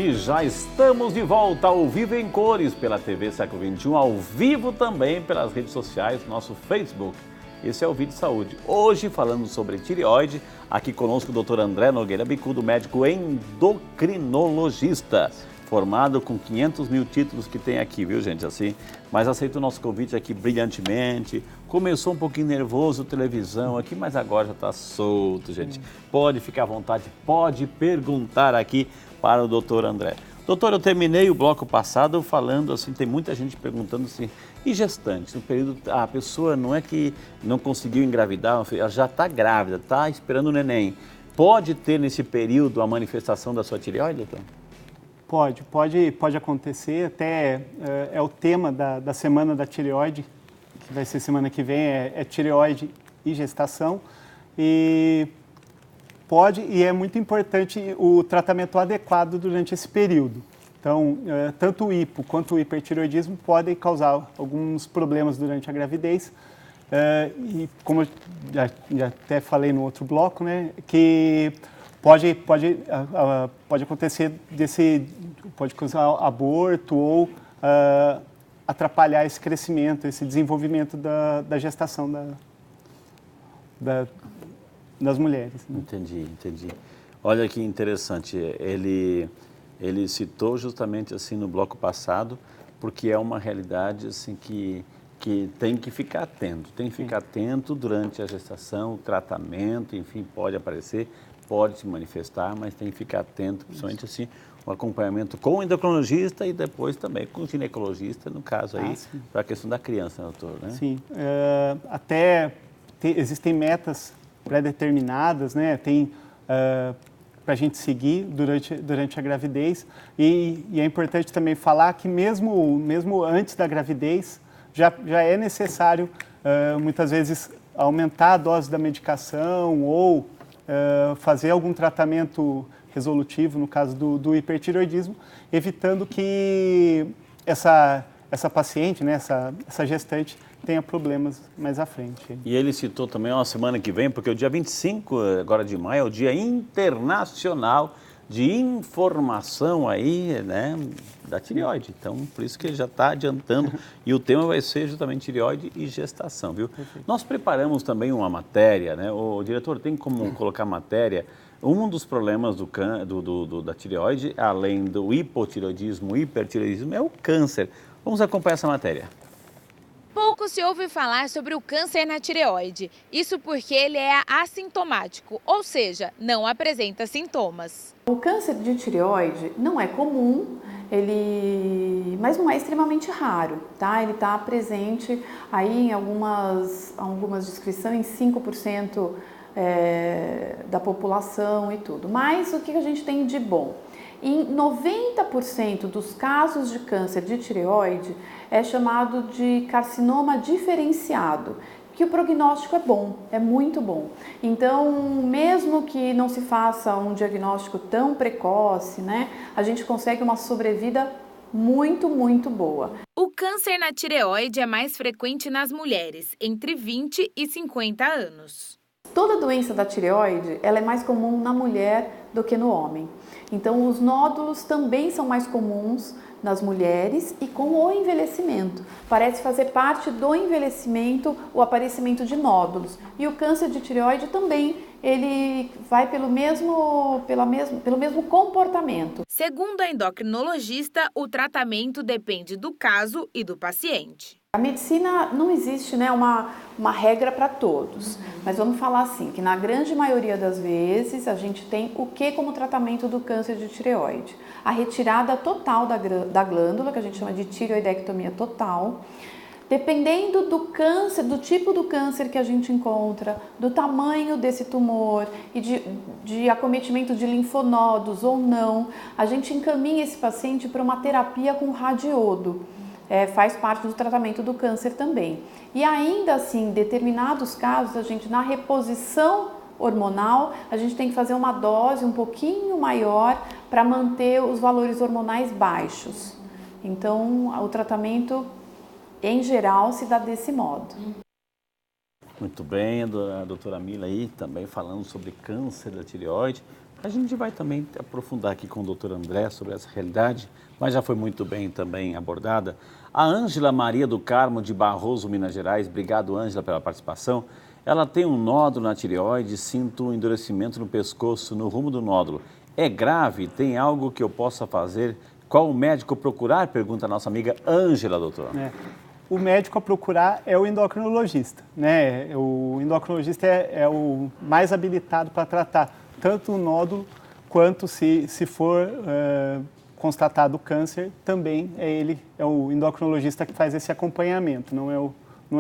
E já estamos de volta ao vivo em cores pela TV Século XXI, ao vivo também pelas redes sociais, nosso Facebook. Esse é o Vídeo Saúde. Hoje falando sobre tireoide, aqui conosco o Dr. André Nogueira Bicudo, médico endocrinologista, formado com 500 mil títulos que tem aqui, viu gente, assim, mas aceita o nosso convite aqui brilhantemente. Começou um pouquinho nervoso, televisão aqui, mas agora já está solto, gente. Pode ficar à vontade, pode perguntar aqui para o doutor André. Doutor, eu terminei o bloco passado falando assim, tem muita gente perguntando assim, e gestantes, no período, a pessoa não é que não conseguiu engravidar, ela já está grávida, está esperando o neném. Pode ter nesse período a manifestação da sua tireoide, doutor? Pode acontecer, até é o tema da semana da tireoide, que vai ser semana que vem, é tireoide e gestação. E é muito importante o tratamento adequado durante esse período. Então, tanto o hipo quanto o hipertireoidismo podem causar alguns problemas durante a gravidez. E como eu já até falei no outro bloco, né, que pode acontecer pode causar aborto ou atrapalhar esse crescimento, esse desenvolvimento da gestação das mulheres. Né? Entendi. Olha que interessante, ele citou justamente assim no bloco passado, porque é uma realidade assim que tem que ficar atento, durante a gestação, o tratamento, enfim, pode aparecer, pode se manifestar, mas tem que ficar atento, principalmente assim, o acompanhamento com o endocrinologista e depois também com o ginecologista, no caso aí, para a questão da criança, doutor, né? Sim, existem metas pré-determinadas, né? Tem para a gente seguir durante a gravidez e é importante também falar que mesmo antes da gravidez já é necessário muitas vezes aumentar a dose da medicação ou fazer algum tratamento resolutivo no caso do hipertireoidismo, evitando que essa paciente, né, essa gestante tenha problemas mais à frente. E ele citou também uma semana que vem, porque o dia 25 agora de maio é o Dia Internacional de Informação aí, né, da tireoide. Então, por isso que ele já está adiantando e o tema vai ser justamente tireoide e gestação, viu? Perfeito. Nós preparamos também uma matéria, né? O diretor tem como colocar matéria. Um dos problemas da tireoide, além do hipotireoidismo, hipertireoidismo, é o câncer. Vamos acompanhar essa matéria. Pouco se ouve falar sobre o câncer na tireoide. Isso porque ele é assintomático, ou seja, não apresenta sintomas. O câncer de tireoide não é comum, mas não é extremamente raro, tá? Ele está presente aí em algumas descrições, em 5% da população e tudo. Mas o que a gente tem de bom? Em 90% dos casos de câncer de tireoide é chamado de carcinoma diferenciado, que o prognóstico é bom, é muito bom. Então, mesmo que não se faça um diagnóstico tão precoce, né, a gente consegue uma sobrevida muito boa. O câncer na tireoide é mais frequente nas mulheres, entre 20 e 50 anos. Toda doença da tireoide, ela é mais comum na mulher do que no homem. Então, os nódulos também são mais comuns nas mulheres e com o envelhecimento. Parece fazer parte do envelhecimento o aparecimento de nódulos. E o câncer de tireoide também, ele vai pelo mesmo comportamento. Segundo a endocrinologista, o tratamento depende do caso e do paciente. A medicina não existe, né, uma regra para todos, mas vamos falar assim, que na grande maioria das vezes a gente tem o que como tratamento do câncer de tireoide? A retirada total da glândula, que a gente chama de tireoidectomia total. Dependendo do câncer, do tipo do câncer que a gente encontra, do tamanho desse tumor e de acometimento de linfonodos ou não, a gente encaminha esse paciente para uma terapia com radiodo. Faz parte do tratamento do câncer também. E ainda assim, em determinados casos, a gente na reposição hormonal, a gente tem que fazer uma dose um pouquinho maior para manter os valores hormonais baixos. Então, o tratamento, em geral, se dá desse modo. Muito bem, a doutora Mila aí também falando sobre câncer da tireoide. A gente vai também aprofundar aqui com o doutor André sobre essa realidade, mas já foi muito bem também abordada. A Ângela Maria do Carmo de Barroso, Minas Gerais, obrigado Ângela pela participação. Ela tem um nódulo na tireoide, sinto um endurecimento no pescoço, no rumo do nódulo. É grave? Tem algo que eu possa fazer? Qual médico procurar? Pergunta a nossa amiga Ângela, doutor. O médico a procurar é o endocrinologista, né? O endocrinologista é o mais habilitado para tratar tanto o nódulo quanto se for constatado câncer, também é o endocrinologista que faz esse acompanhamento. Não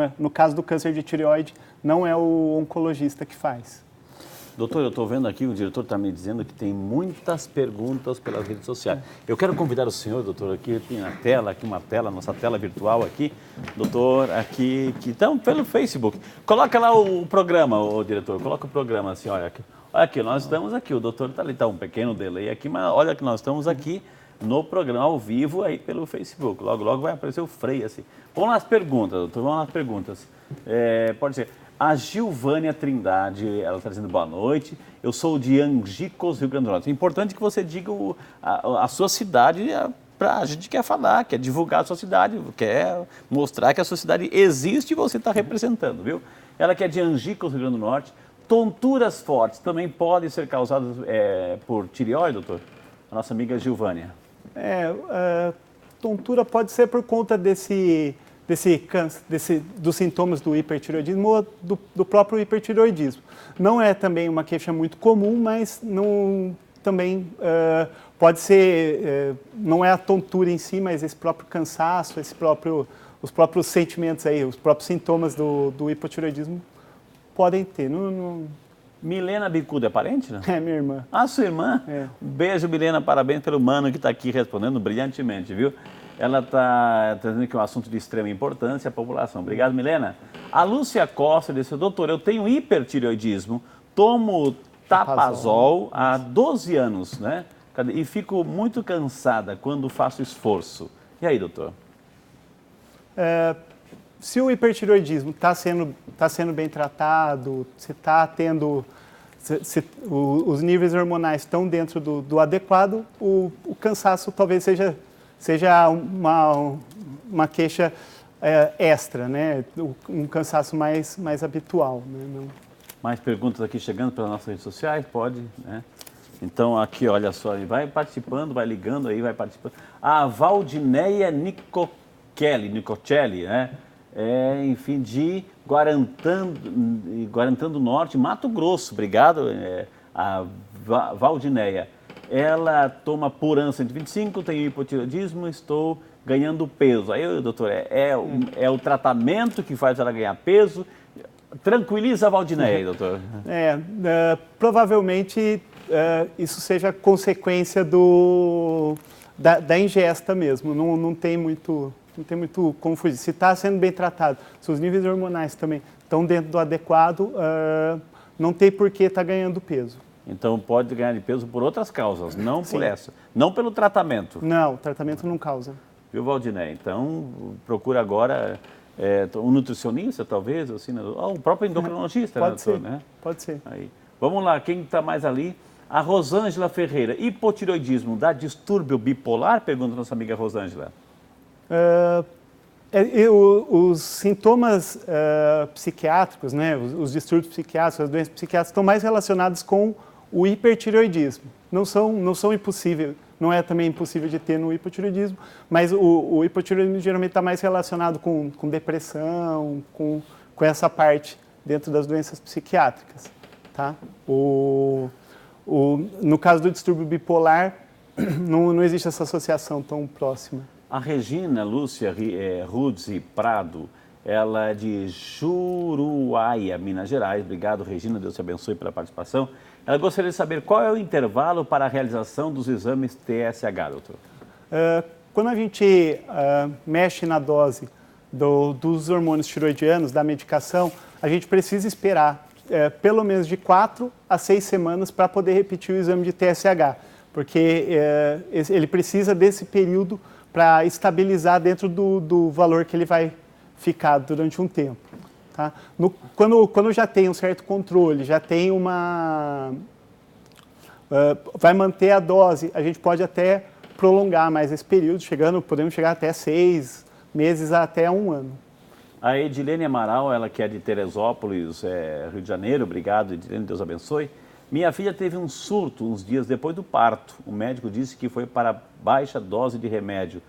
é, no caso do câncer de tireoide, não é o oncologista que faz. Doutor, eu estou vendo aqui, o diretor está me dizendo que tem muitas perguntas pelas redes sociais. Eu quero convidar o senhor, doutor, aqui tem na tela, aqui uma tela, nossa tela virtual aqui, doutor, aqui, que estão pelo Facebook. Coloca lá o programa, o diretor, coloca o programa assim, olha aqui, nós estamos aqui, o doutor está ali, está um pequeno delay aqui, mas olha que nós estamos aqui no programa ao vivo aí pelo Facebook. Logo, logo vai aparecer o Frei assim. Vamos lá as perguntas, doutor, vamos lá as perguntas. Pode ser. A Gilvânia Trindade, ela está dizendo boa noite. Eu sou de Angicos, Rio Grande do Norte. É importante que você diga a sua cidade, a gente quer falar, quer divulgar a sua cidade, quer mostrar que a sua cidade existe e você está representando, viu? Ela que é de Angicos, Rio Grande do Norte. Tonturas fortes também podem ser causadas por tireoide, doutor? A nossa amiga Gilvânia. Tontura pode ser por conta dos sintomas do hipertireoidismo ou do próprio hipertireoidismo. Não é também uma queixa muito comum, mas também pode ser, não é a tontura em si, mas esse próprio cansaço, os próprios sentimentos aí, os próprios sintomas do hipotireoidismo podem ter. Milena Bicudo é parente, né? É minha irmã. Ah, sua irmã? É. Um beijo, Milena, parabéns pelo mano que está aqui respondendo brilhantemente, viu? Ela está dizendo que é um assunto de extrema importância à população. Obrigado, Milena. A Lúcia Costa disse, doutor, eu tenho hipertireoidismo, tomo Tapazol há 12 anos, né? E fico muito cansada quando faço esforço. E aí, doutor? Se o hipertireoidismo está sendo bem tratado, se está tendo... os níveis hormonais estão dentro do adequado, o cansaço talvez seja uma queixa extra, né? Um cansaço mais habitual. Né? Mais perguntas aqui chegando pelas nossas redes sociais? Pode, né? Então, aqui, olha só, vai participando, vai ligando aí, vai participando. A Valdineia Nicocelli, né? Enfim, de Guarantã do Norte, Mato Grosso. Obrigado, a Valdineia. Ela toma Puran 125, tem hipotireoidismo, estou ganhando peso. Aí, doutor, é o tratamento que faz ela ganhar peso? Tranquiliza a Valdineia, doutor. Provavelmente isso seja consequência da ingesta mesmo. Não tem muito como fugir. Se está sendo bem tratado, se os níveis hormonais também estão dentro do adequado, não tem por que estar ganhando peso. Então pode ganhar de peso por outras causas, não por essa. Não pelo tratamento. Não, o tratamento não causa. Viu, Valdineia? Então procura agora um nutricionista, talvez, assim, o próprio endocrinologista, pode né, doutor? Ser, né? Pode ser. Aí. Vamos lá, quem está mais ali? A Rosângela Ferreira. Hipotireoidismo dá distúrbio bipolar? Pergunta a nossa amiga Rosângela. Os sintomas psiquiátricos, né, os distúrbios psiquiátricos, as doenças psiquiátricas estão mais relacionados com o hipertireoidismo. Não são impossíveis, não é também impossível de ter no hipotireoidismo, mas o hipotireoidismo geralmente está mais relacionado com depressão, com essa parte dentro das doenças psiquiátricas. Tá? No caso do distúrbio bipolar, não existe essa associação tão próxima. A Regina Lúcia Rudzi Prado, ela é de Juruáia, Minas Gerais. Obrigado, Regina, Deus te abençoe pela participação. Ela gostaria de saber qual é o intervalo para a realização dos exames TSH, doutor. Quando a gente mexe na dose dos hormônios tiroidianos, da medicação, a gente precisa esperar pelo menos de 4 a 6 semanas para poder repetir o exame de TSH, porque ele precisa desse período para estabilizar dentro do valor que ele vai ficar durante um tempo. Tá? Quando já tem um certo controle, já tem vai manter a dose, a gente pode até prolongar mais esse período, podemos chegar até 6 meses até 1 ano. A Edilene Amaral, ela que é de Teresópolis, Rio de Janeiro, obrigado Edilene, Deus abençoe. Minha filha teve um surto uns dias depois do parto. O médico disse que foi para baixa dose de remédio.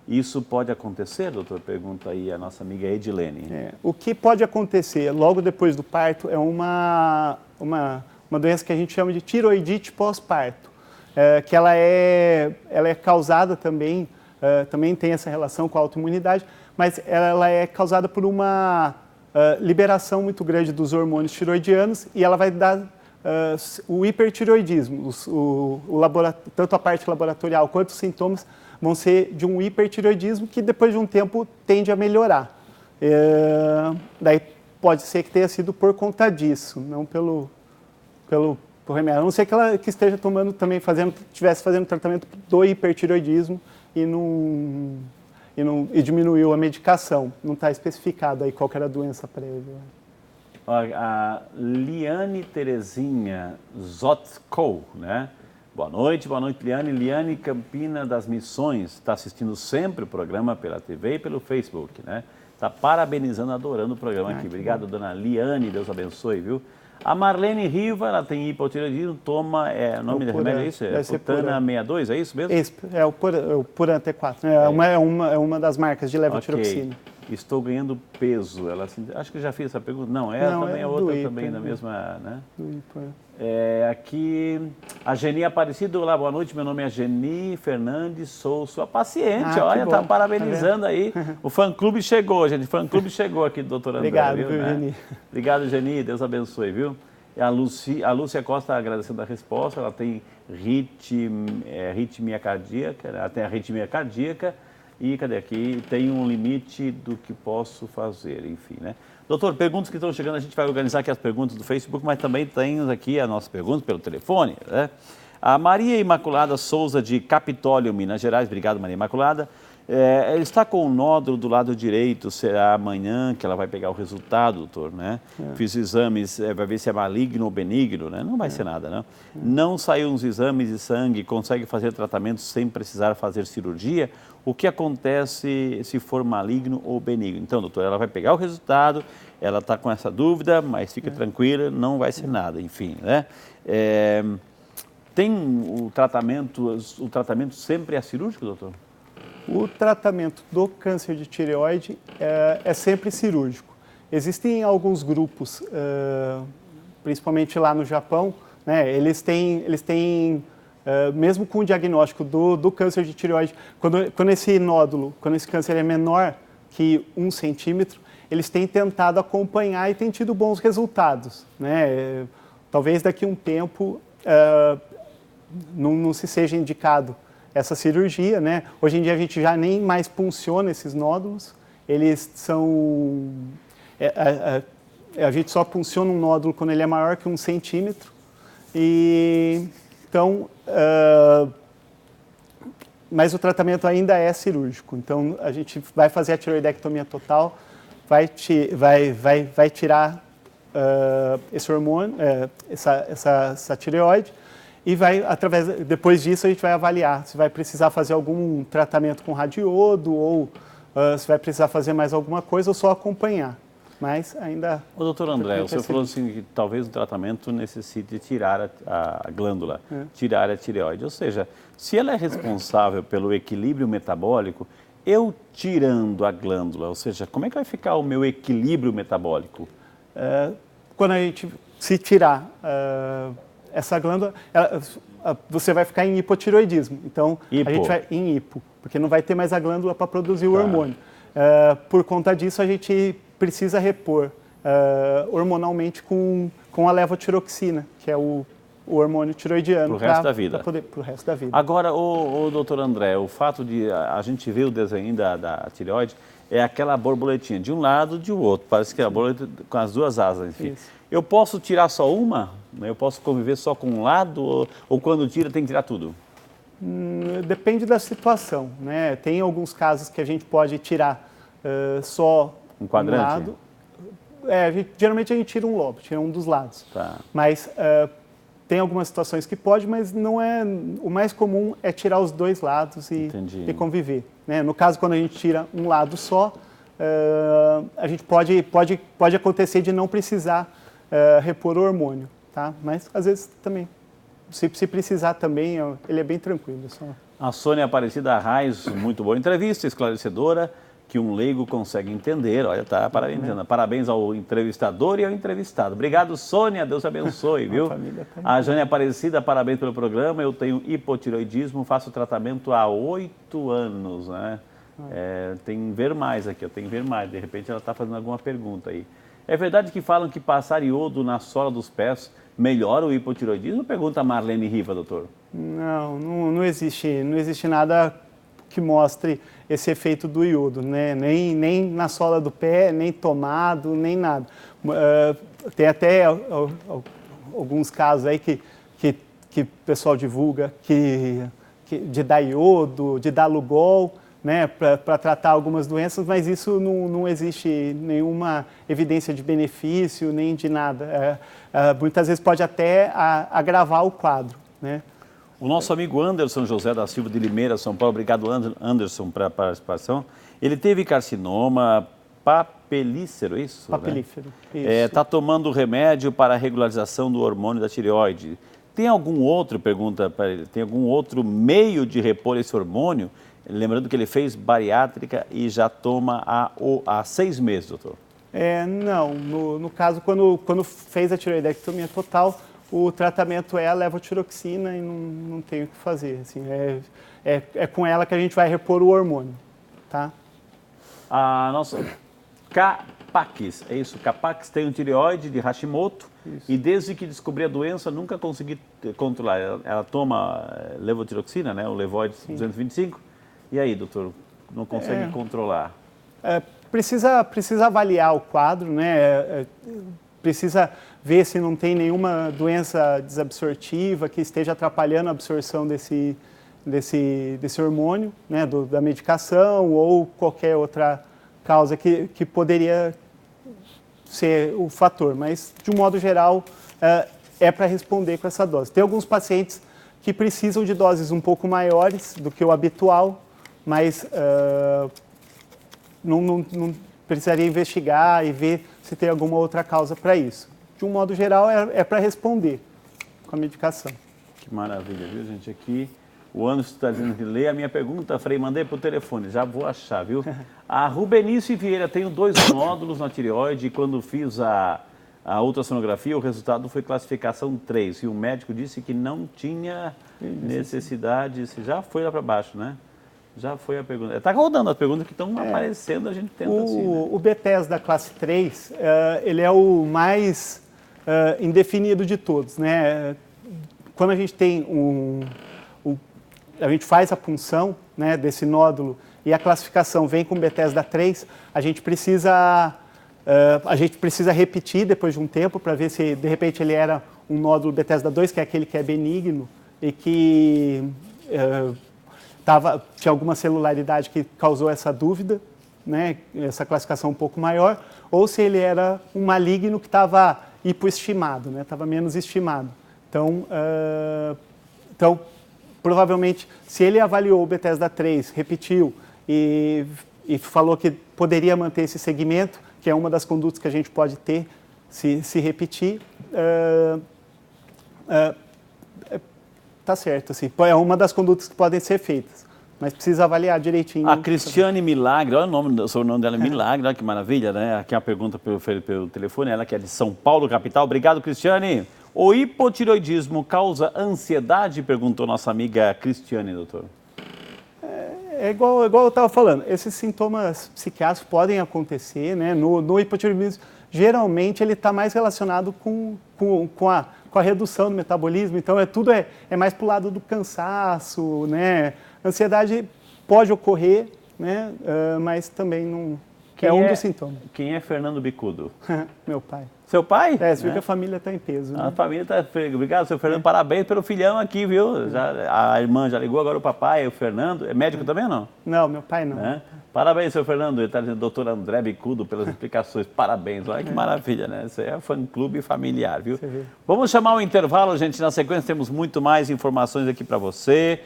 Isso pode acontecer, doutor? Pergunta aí a nossa amiga Edilene. O que pode acontecer logo depois do parto é uma doença que a gente chama de tiroidite pós-parto, que ela é causada também tem essa relação com a autoimunidade, mas ela é causada por uma liberação muito grande dos hormônios tiroidianos e ela vai dar o hipertiroidismo. Tanto a parte laboratorial quanto os sintomas vão ser de um hipertiroidismo que depois de um tempo tende a melhorar. Daí pode ser que tenha sido por conta disso, não pelo remédio. A não ser que ela esteja tomando também, estivesse fazendo tratamento do hipertiroidismo e diminuiu a medicação. Não está especificado aí qual que era a doença prévia. A Liane Terezinha Zotko, né? Boa noite, Liane. Liane Campina das Missões, está assistindo sempre o programa pela TV e pelo Facebook, né? Está parabenizando, adorando o programa aqui. Obrigado, dona Liane, Deus abençoe, viu? A Marlene Riva, ela tem hipotireoidismo, toma, o nome do remédio é isso? É Putana 62, é isso mesmo? É o Puran T4, é uma das marcas de levotiroxina. Estou ganhando peso. Ela assim, acho que já fiz essa pergunta. Não, também é outra também da mesma, né? Aqui, a Geni Aparecido, olá, boa noite, meu nome é Geni Fernandes, sou sua paciente, olha, está parabenizando aí. O fã-clube chegou, gente, o fã-clube chegou aqui do doutor André. Obrigado, viu, né? Geni. Obrigado, Geni, Deus abençoe, viu? A Lúcia Costa agradecendo a resposta, ela tem arritmia cardíaca, ela tem arritmia cardíaca e, cadê aqui, tem um limite do que posso fazer, enfim, né? Doutor, perguntas que estão chegando, a gente vai organizar aqui as perguntas do Facebook, mas também temos aqui as nossas perguntas pelo telefone, né? A Maria Imaculada Souza, de Capitólio, Minas Gerais, obrigado, Maria Imaculada. Ela está com um nódulo do lado direito, será amanhã que ela vai pegar o resultado, doutor, né? Fiz exames, vai ver se é maligno ou benigno, né? Não vai ser nada, não. Não saiu uns exames de sangue, consegue fazer tratamento sem precisar fazer cirurgia? O que acontece se for maligno ou benigno? Então, doutor, ela vai pegar o resultado, ela está com essa dúvida, mas fica tranquila, não vai ser nada, enfim, né? Tem o tratamento sempre é cirúrgico, doutor? O tratamento do câncer de tireoide é sempre cirúrgico. Existem alguns grupos, principalmente lá no Japão, né, eles têm mesmo com o diagnóstico do câncer de tireoide, quando esse câncer é menor que 1 centímetro, eles têm tentado acompanhar e têm tido bons resultados, né? Talvez daqui a um tempo não se seja indicado essa cirurgia, né? Hoje em dia a gente já nem mais punciona esses nódulos, eles são... a gente só punciona um nódulo quando ele é maior que 1 centímetro, mas o tratamento ainda é cirúrgico, então a gente vai fazer a tireoidectomia total, vai tirar esse hormônio, essa tireoide, e depois disso a gente vai avaliar se vai precisar fazer algum tratamento com radiodo ou se vai precisar fazer mais alguma coisa ou só acompanhar. Mas ainda... O doutor André, o senhor falou assim que talvez o tratamento necessite tirar a glândula, tirar a tireoide. Ou seja, se ela é responsável pelo equilíbrio metabólico, eu tirando a glândula, ou seja, como é que vai ficar o meu equilíbrio metabólico? Quando a gente se tirar essa glândula, você vai ficar em hipotireoidismo. Então, a gente vai em hipo, porque não vai ter mais a glândula para produzir o hormônio. Por conta disso, a gente precisa repor hormonalmente com a levotiroxina, que é o hormônio tiroidiano. Para o resto da vida. Para o resto da vida. Agora, o doutor André, o fato de a gente ver o desenho da tireoide é aquela borboletinha de um lado e de outro. Parece que é a borboleta com as duas asas, enfim. Isso. Eu posso tirar só uma? Eu posso conviver só com um lado? Ou quando tira tem que tirar tudo? Depende da situação, né? Tem alguns casos que a gente pode tirar só um quadrante? lado. Geralmente a gente tira um lobo, tira um dos lados. Tá. Mas tem algumas situações que pode, mas não é, o mais comum é tirar os dois lados e conviver, né? No caso, quando a gente tira um lado só, a gente pode acontecer de não precisar repor o hormônio, tá? Mas às vezes também, se precisar também, ele é bem tranquilo. Só. A Sônia Aparecida Arraes, muito boa entrevista, esclarecedora, que um leigo consegue entender. Olha, tá, parabéns ao entrevistador e ao entrevistado. Obrigado, Sônia, Deus abençoe, viu? A Jane Aparecida, parabéns pelo programa. Eu tenho hipotireoidismo, faço tratamento há 8 anos, né? Tem ver mais aqui, eu tenho ver mais. De repente ela está fazendo alguma pergunta aí. É verdade que falam que passar iodo na sola dos pés melhora o hipotireoidismo? Pergunta a Marlene Riva, doutor. Não existe nada que mostre esse efeito do iodo, né? Nem na sola do pé, nem tomado, nem nada. Tem até alguns casos aí que o pessoal divulga de dar iodo, de dar Lugol, né, para tratar algumas doenças, mas isso não existe nenhuma evidência de benefício, nem de nada. Muitas vezes pode até agravar o quadro, né? O nosso amigo Anderson José da Silva de Limeira, São Paulo, obrigado Anderson pela participação. Ele teve carcinoma papilífero, isso? Papilífero, né? Isso. Está tomando remédio para a regularização do hormônio da tireoide. Tem algum outro, pergunta para ele, tem algum outro meio de repor esse hormônio? Lembrando que ele fez bariátrica e já toma há 6 meses, doutor. Não, no caso, quando fez a tireoidectomia total, o tratamento é a levotiroxina e não tem o que fazer. Assim, é com ela que a gente vai repor o hormônio, tá? A nossa Capax, é isso? Capax tem um tireoide de Hashimoto e desde que descobri a doença nunca consegui controlar. Ela toma levotiroxina, né? O Levoide 225. E aí, doutor, não consegue controlar? Precisa avaliar o quadro, né? Precisa ver se não tem nenhuma doença desabsortiva que esteja atrapalhando a absorção desse hormônio, né? Da medicação ou qualquer outra causa que poderia ser o fator. Mas, de um modo geral, é para responder com essa dose. Tem alguns pacientes que precisam de doses um pouco maiores do que o habitual, mas não precisaria investigar e ver se tem alguma outra causa para isso. De um modo geral, é para responder com a medicação. Que maravilha, viu, gente? Aqui, o Anderson está dizendo que lê a minha pergunta, Frei, mandei por telefone, já vou achar, viu? A Rubenice Vieira, tenho 2 nódulos na tireoide e quando fiz a ultrassonografia, o resultado foi classificação 3 e o médico disse que não tinha necessidade, já foi lá para baixo, né? Já foi a pergunta. Está rodando as perguntas que estão aparecendo, a gente tenta assim. Né? O BTS da classe 3, ele é o mais indefinido de todos, né? Quando a gente tem a gente faz a punção, né, desse nódulo e a classificação vem com Bethesda 3, a gente precisa repetir depois de um tempo para ver se de repente ele era um nódulo Bethesda 2, que é aquele que é benigno e que tinha alguma celularidade que causou essa dúvida, né, essa classificação um pouco maior, ou se ele era um maligno que estava hipoestimado, né, estava menos estimado. Então, provavelmente, se ele avaliou o Bethesda 3, repetiu e falou que poderia manter esse segmento, que é uma das condutas que a gente pode ter se repetir, tá certo, assim, é uma das condutas que podem ser feitas, mas precisa avaliar direitinho. A Cristiane Milagre, olha o sobrenome dela, Milagre, olha que maravilha, né? Aqui é a pergunta pelo telefone, ela que é de São Paulo, capital. Obrigado, Cristiane. O hipotireoidismo causa ansiedade? Perguntou nossa amiga Cristiane, doutor. É igual eu estava falando, esses sintomas psiquiátricos podem acontecer, né? No hipotireoidismo, geralmente ele está mais relacionado com a redução do metabolismo, então tudo é mais para o lado do cansaço, né? Ansiedade pode ocorrer, né? Mas também É um dos sintomas. Quem é Fernando Bicudo? Meu pai. Seu pai? Você viu que a família está em peso, né? A família está... Obrigado, seu Fernando. Parabéns pelo filhão aqui, viu? A irmã já ligou, agora o papai, o Fernando. É médico também ou não? Não, meu pai não. Parabéns, seu Fernando. Ele está dizendo doutor André Bicudo pelas explicações. Parabéns. Olha que maravilha, né? Isso é fã-clube familiar, viu? Vamos chamar o intervalo, gente. Na sequência temos muito mais informações aqui para você.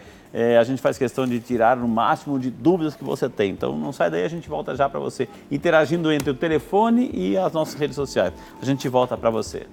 A gente faz questão de tirar o máximo de dúvidas que você tem. Então não sai daí, a gente volta já para você. Interagindo entre o telefone e as nossas redes sociais. A gente volta para você.